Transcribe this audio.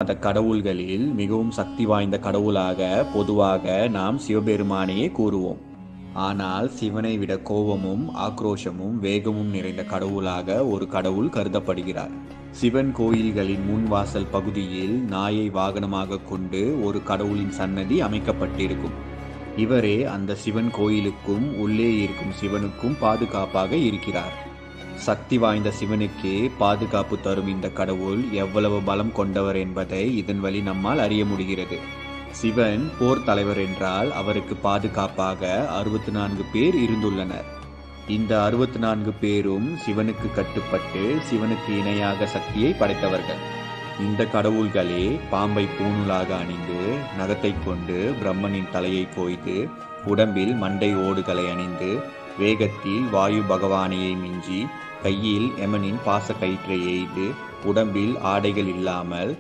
மத கடவுள்களில் மிகவும் சக்தி வாய்ந்த கடவுளாக பொதுவாக நாம் சிவபெருமானையே கூறுவோம். ஆனால் சிவனை விட கோபமும் ஆக்ரோஷமும் வேகமும் நிறைந்த கடவுளாக ஒரு கடவுள் கருதப்படுகிறார். சிவன் கோயில்களின் முன்வாசல் பகுதியில் நாயை வாகனமாக கொண்டு ஒரு கடவுளின் சன்னதி அமைக்கப்பட்டிருக்கும். இவரே அந்த சிவன் கோயிலுக்கும் உள்ளே இருக்கும் சிவனுக்கும் பாதுகாப்பாக இருக்கிறார். சக்தி வாய்ந்த சிவனுக்கே பாதுகாப்பு தரும் இந்த கடவுள் எவ்வளவு பலம் கொண்டவர் என்பதை இதன் வழி நம்மால் அறிய முடிகிறது. சிவன் போர் தலைவர் என்றால் அவருக்கு பாதுகாப்பாக 64 பேர் இருந்துள்ளனர். இந்த 64 பேரும் சிவனுக்கு கட்டுப்பட்டு சிவனுக்கு இணையாக சக்தியை படைத்தவர்கள். இந்த கடவுள்களே பாம்பை பூணூலாக அணிந்து, நகத்தை கொண்டு பிரம்மனின் தலையை கோய்த்து, உடம்பில் மண்டை ஓடுகளை அணிந்து, வேகத்தில் வாயு பகவானையை மிஞ்சி, கையில் யமனின் பாச கயிற்றை எய்து, உடம்பில் ஆடைகள் இல்லாமல்